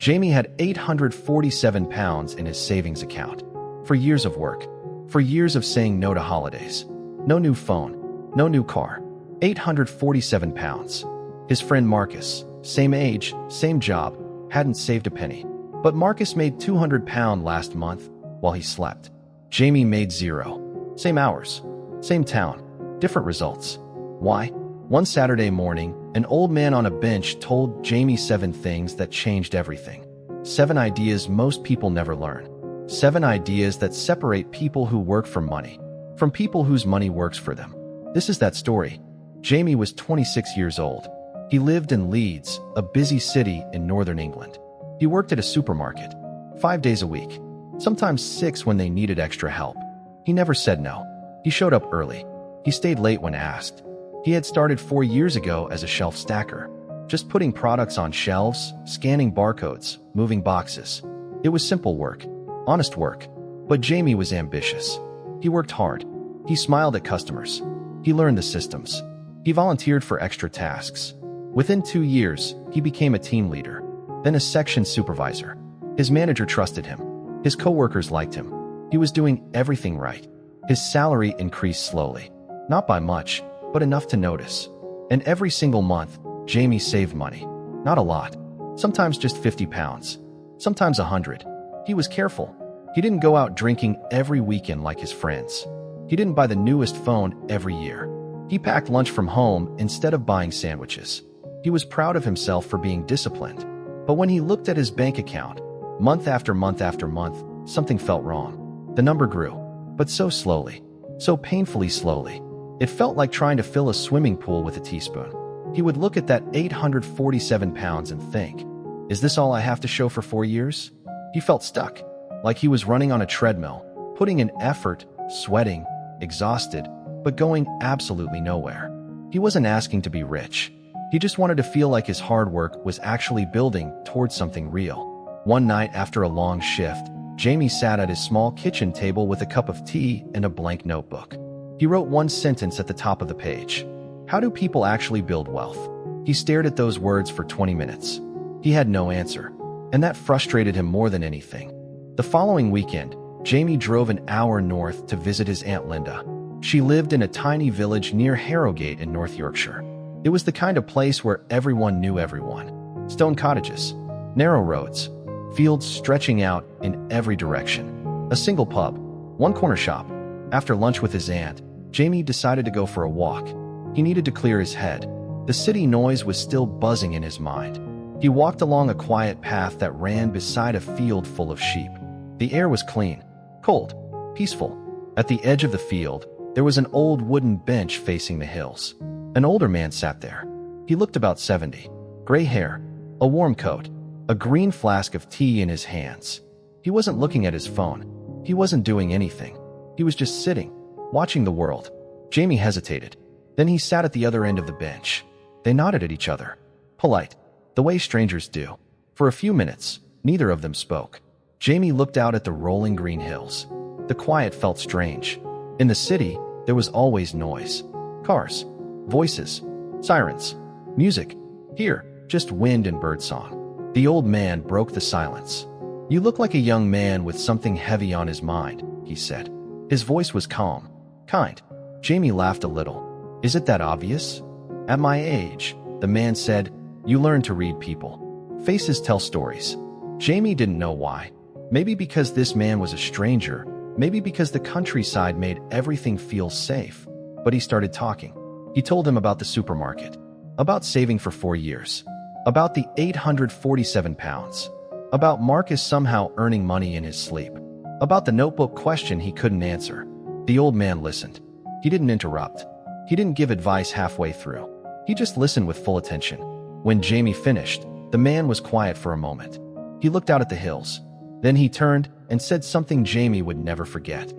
Jamie had 847 pounds in his savings account. For years of work, for years of saying no to holidays. No new phone, no new car. 847 pounds. His friend Marcus, same age, same job, hadn't saved a penny. But Marcus made £200 last month while he slept. Jamie made zero. Same hours, same town, different results. Why? One Saturday morning, an old man on a bench told Jamie 7 things that changed everything. 7 ideas most people never learn. 7 ideas that separate people who work for money from people whose money works for them. This is that story. Jamie was 26 years old. He lived in Leeds, a busy city in northern England. He worked at a supermarket, 5 days a week, sometimes 6 when they needed extra help. He never said no. He showed up early. He stayed late when asked. He had started 4 years ago as a shelf stacker, just putting products on shelves, scanning barcodes, moving boxes. It was simple work, honest work. But Jamie was ambitious. He worked hard. He smiled at customers. He learned the systems. He volunteered for extra tasks. Within 2 years, he became a team leader, then a section supervisor. His manager trusted him. His coworkers liked him. He was doing everything right. His salary increased slowly, not by much, but enough to notice. And every single month, Jamie saved money. Not a lot. Sometimes just 50 pounds. Sometimes 100. He was careful. He didn't go out drinking every weekend like his friends. He didn't buy the newest phone every year. He packed lunch from home instead of buying sandwiches. He was proud of himself for being disciplined. But when he looked at his bank account, month after month after month, something felt wrong. The number grew, but so slowly, so painfully slowly. It felt like trying to fill a swimming pool with a teaspoon. He would look at that 847 pounds and think, is this all I have to show for 4 years? He felt stuck, like he was running on a treadmill, putting in effort, sweating, exhausted, but going absolutely nowhere. He wasn't asking to be rich. He just wanted to feel like his hard work was actually building towards something real. One night after a long shift, Jamie sat at his small kitchen table with a cup of tea and a blank notebook. He wrote one sentence at the top of the page. How do people actually build wealth? He stared at those words for 20 minutes. He had no answer, and that frustrated him more than anything. The following weekend, Jamie drove an hour north to visit his Aunt Linda. She lived in a tiny village near Harrogate in North Yorkshire. It was the kind of place where everyone knew everyone. Stone cottages, narrow roads, fields stretching out in every direction. A single pub, one corner shop. After lunch with his aunt, Jamie decided to go for a walk. He needed to clear his head. The city noise was still buzzing in his mind. He walked along a quiet path that ran beside a field full of sheep. The air was clean, cold, peaceful. At the edge of the field, there was an old wooden bench facing the hills. An older man sat there. He looked about 70. Gray hair, a warm coat, a green flask of tea in his hands. He wasn't looking at his phone. He wasn't doing anything. He was just sitting, watching the world. Jamie hesitated. Then he sat at the other end of the bench. They nodded at each other. Polite, the way strangers do. For a few minutes, neither of them spoke. Jamie looked out at the rolling green hills. The quiet felt strange. In the city, there was always noise. Cars, voices, sirens, music. Here, just wind and birdsong. The old man broke the silence. You look like a young man with something heavy on his mind, he said. His voice was calm, kind. Jamie laughed a little. Is it that obvious? At my age, the man said, you learn to read people. Faces tell stories. Jamie didn't know why. Maybe because this man was a stranger. Maybe because the countryside made everything feel safe. But he started talking. He told him about the supermarket, about saving for 4 years, about the 847 pounds, about Marcus somehow earning money in his sleep, about the notebook question he couldn't answer. The old man listened. He didn't interrupt. He didn't give advice halfway through. He just listened with full attention. When Jamie finished, the man was quiet for a moment. He looked out at the hills. Then he turned and said something Jamie would never forget.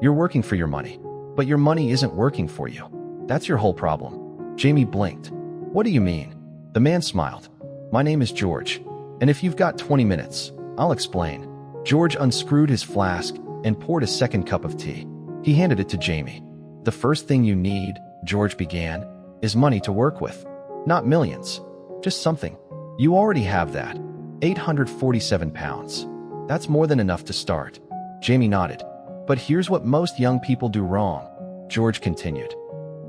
You're working for your money, but your money isn't working for you. That's your whole problem. Jamie blinked. What do you mean? The man smiled. My name is George, and if you've got 20 minutes, I'll explain. George unscrewed his flask and poured a second cup of tea. He handed it to Jamie. The first thing you need, George began, is money to work with. Not millions, just something. You already have that. £847. That's more than enough to start. Jamie nodded. But here's what most young people do wrong, George continued.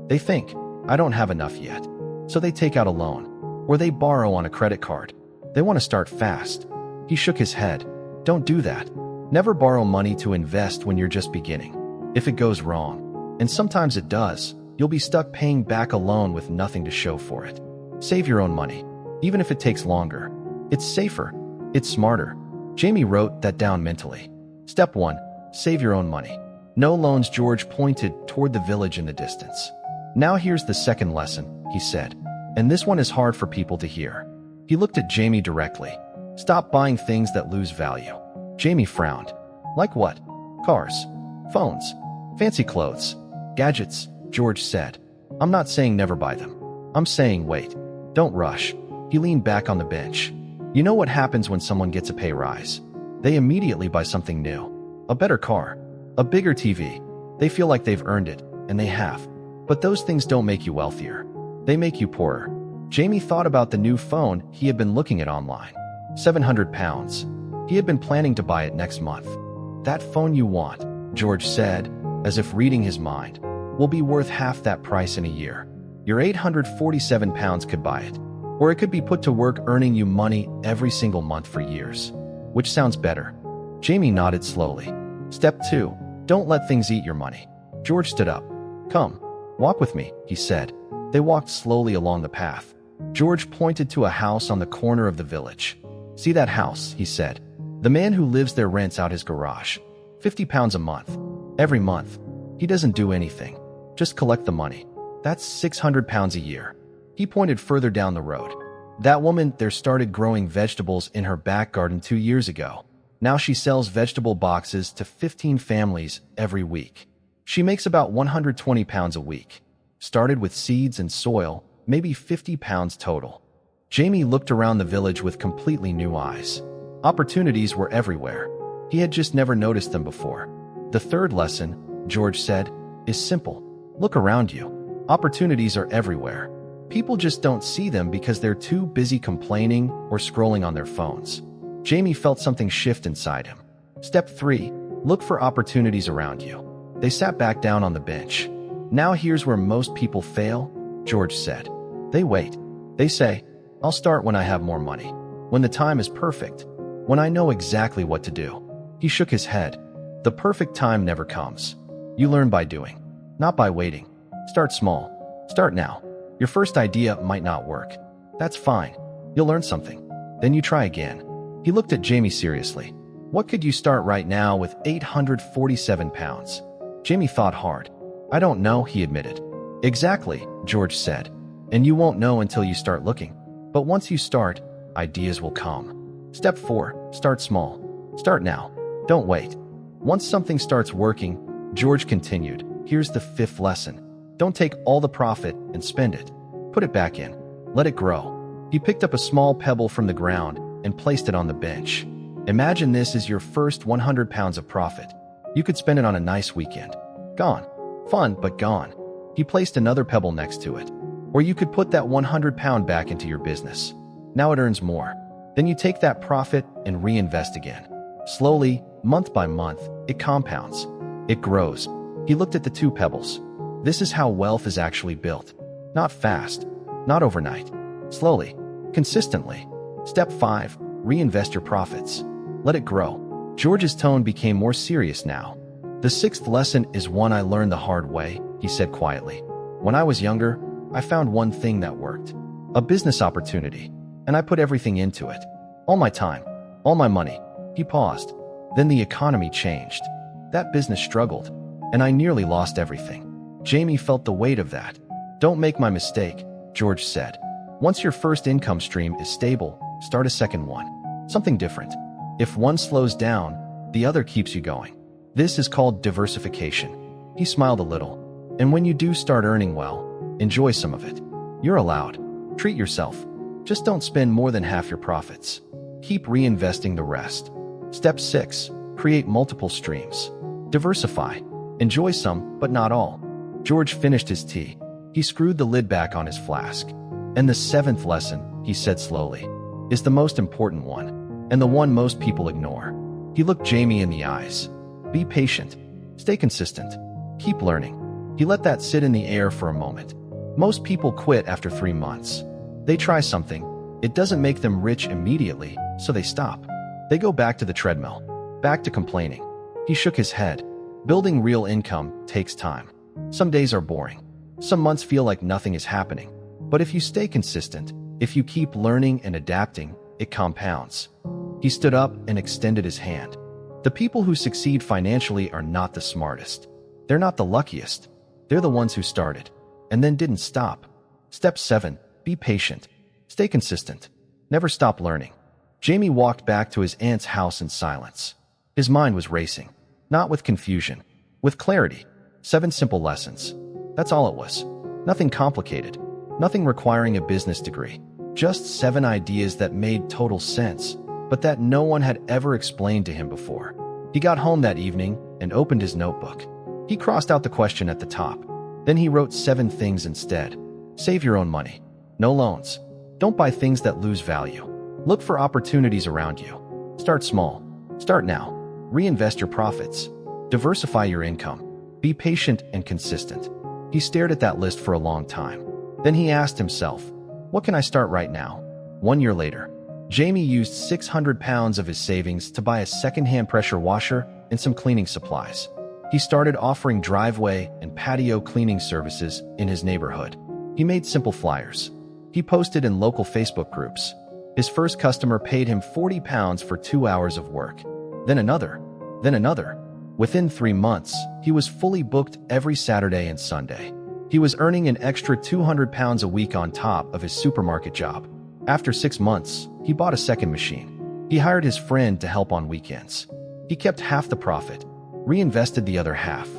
They think, I don't have enough yet. So they take out a loan, or they borrow on a credit card. They want to start fast. He shook his head. Don't do that. Never borrow money to invest when you're just beginning. If it goes wrong, and sometimes it does, you'll be stuck paying back a loan with nothing to show for it. Save your own money, even if it takes longer. It's safer. It's smarter. Jamie wrote that down mentally. Step 1. Save your own money. No loans. George pointed toward the village in the distance. Now here's the second lesson, he said. And this one is hard for people to hear. He looked at Jamie directly. Stop buying things that lose value. Jamie frowned. Like what? Cars, phones, fancy clothes, gadgets, George said. I'm not saying never buy them. I'm saying wait. Don't rush. He leaned back on the bench. You know what happens when someone gets a pay rise? They immediately buy something new. A better car, a bigger TV. They feel like they've earned it, and they have. But those things don't make you wealthier. They make you poorer. Jamie thought about the new phone he had been looking at online. £700. He had been planning to buy it next month. That phone you want, George said, as if reading his mind, will be worth half that price in a year. Your £847 could buy it. Or it could be put to work earning you money every single month for years. Which sounds better? Jamie nodded slowly. Step 2. Don't let things eat your money. George stood up. Come, walk with me, he said. They walked slowly along the path. George pointed to a house on the corner of the village. See that house, he said. The man who lives there rents out his garage. £50 a month. Every month. He doesn't do anything. Just collect the money. That's £600 a year. He pointed further down the road. That woman there started growing vegetables in her back garden 2 years ago. Now she sells vegetable boxes to 15 families every week. She makes about £120 a week. Started with seeds and soil, maybe £50 total. Jamie looked around the village with completely new eyes. Opportunities were everywhere. He had just never noticed them before. The third lesson, George said, is simple. Look around you. Opportunities are everywhere. People just don't see them because they're too busy complaining or scrolling on their phones. Jamie felt something shift inside him. Step 3. Look for opportunities around you. They sat back down on the bench. Now here's where most people fail, George said. They wait. They say, I'll start when I have more money. When the time is perfect. When I know exactly what to do. He shook his head. The perfect time never comes. You learn by doing, not by waiting. Start small. Start now. Your first idea might not work. That's fine. You'll learn something. Then you try again. He looked at Jamie seriously. What could you start right now with £847? Jamie thought hard. I don't know, he admitted. Exactly, George said. And you won't know until you start looking. But once you start, ideas will come. Step 4. Start small. Start now. Don't wait. Once something starts working, George continued, here's the 5th lesson. Don't take all the profit and spend it. Put it back in. Let it grow. He picked up a small pebble from the ground and placed it on the bench. Imagine this is your first £100 of profit. You could spend it on a nice weekend. Gone. Fun, but gone. He placed another pebble next to it. Or you could put that £100 back into your business. Now it earns more. Then you take that profit and reinvest again. Slowly, month by month, it compounds. It grows. He looked at the 2 pebbles. This is how wealth is actually built. Not fast. Not overnight. Slowly. Consistently. Step 5. Reinvest your profits. Let it grow. George's tone became more serious now. The 6th lesson is one I learned the hard way, he said quietly. When I was younger, I found one thing that worked. A business opportunity. And I put everything into it. All my time. All my money. He paused. Then the economy changed. That business struggled. And I nearly lost everything. Jamie felt the weight of that. Don't make my mistake, George said. Once your first income stream is stable, start a second one. Something different. If one slows down, the other keeps you going. This is called diversification. He smiled a little. And when you do start earning well, enjoy some of it. You're allowed. Treat yourself. Just don't spend more than half your profits. Keep reinvesting the rest. Step 6. Create multiple streams. Diversify. Enjoy some, but not all. George finished his tea. He screwed the lid back on his flask. And the 7th lesson, he said slowly, is the most important one. and the one most people ignore. He looked Jamie in the eyes. Be patient. Stay consistent. Keep learning. He let that sit in the air for a moment. Most people quit after 3 months. They try something. It doesn't make them rich immediately, so they stop. They go back to the treadmill, back to complaining. He shook his head. Building real income takes time. Some days are boring. Some months feel like nothing is happening. But if you stay consistent, if you keep learning and adapting, it compounds. He stood up and extended his hand. The people who succeed financially are not the smartest. They're not the luckiest. They're the ones who started and then didn't stop. Step 7. Be patient. Stay consistent. Never stop learning. Jamie walked back to his aunt's house in silence. His mind was racing. Not with confusion, with clarity. 7 simple lessons. That's all it was. Nothing complicated. Nothing requiring a business degree. Just 7 ideas that made total sense, but that no one had ever explained to him before. He got home that evening and opened his notebook. He crossed out the question at the top. Then he wrote 7 things instead. Save your own money. No loans. Don't buy things that lose value. Look for opportunities around you. Start small. Start now. Reinvest your profits. Diversify your income. Be patient and consistent. He stared at that list for a long time. Then he asked himself, what can I start right now? 1 year later, Jamie used £600 of his savings to buy a second-hand pressure washer and some cleaning supplies. He started offering driveway and patio cleaning services in his neighborhood. He made simple flyers. He posted in local Facebook groups. His first customer paid him £40 for 2 hours of work. Then another. Then another. Within 3 months, he was fully booked every Saturday and Sunday. He was earning an extra £200 a week on top of his supermarket job. After 6 months, he bought a second machine. He hired his friend to help on weekends. He kept half the profit, reinvested the other half.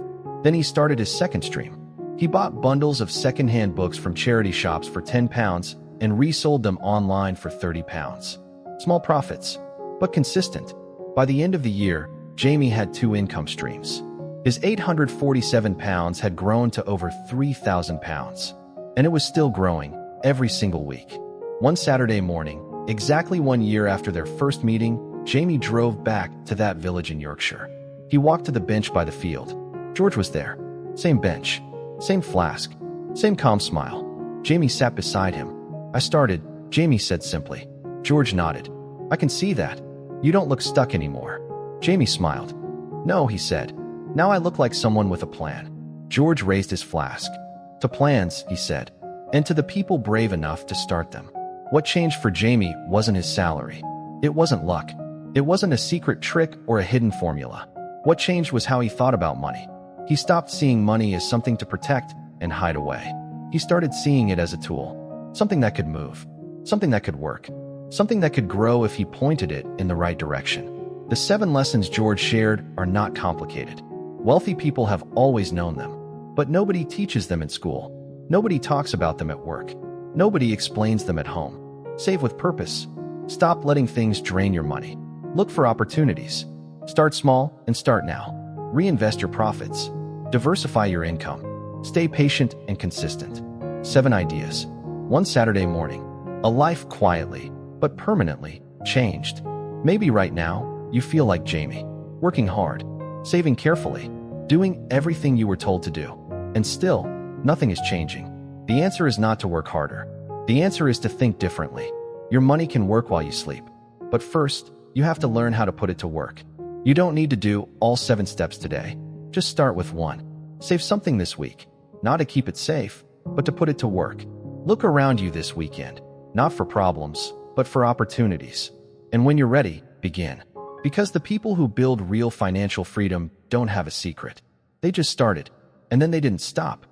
Then he started his second stream. He bought bundles of second-hand books from charity shops for £10 and resold them online for £30. Small profits, but consistent. By the end of the year, Jamie had 2 income streams. His £847 had grown to over £3,000, and it was still growing every single week. One Saturday morning, exactly 1 year after their first meeting, Jamie drove back to that village in Yorkshire. He walked to the bench by the field. George was there. Same bench, same flask, same calm smile. Jamie sat beside him. I started, Jamie said simply. George nodded. I can see that. You don't look stuck anymore. Jamie smiled. No, he said. Now I look like someone with a plan. George raised his flask. To plans, he said, and to the people brave enough to start them. What changed for Jamie wasn't his salary. It wasn't luck. It wasn't a secret trick or a hidden formula. What changed was how he thought about money. He stopped seeing money as something to protect and hide away. He started seeing it as a tool, something that could move, something that could work, something that could grow if he pointed it in the right direction. The 7 lessons George shared are not complicated. Wealthy people have always known them, but nobody teaches them in school. Nobody talks about them at work. Nobody explains them at home. Save with purpose. Stop letting things drain your money. Look for opportunities. Start small and start now. Reinvest your profits. Diversify your income. Stay patient and consistent. 7 ideas. One Saturday morning, a life quietly, but permanently, changed. Maybe right now, you feel like Jamie, working hard, saving carefully, doing everything you were told to do. And still, nothing is changing. The answer is not to work harder. The answer is to think differently. Your money can work while you sleep. But first, you have to learn how to put it to work. You don't need to do all 7 steps today. Just start with 1. Save something this week, not to keep it safe, but to put it to work. Look around you this weekend, not for problems, but for opportunities. And when you're ready, begin. Because the people who build real financial freedom don't have a secret. They just started, and then they didn't stop.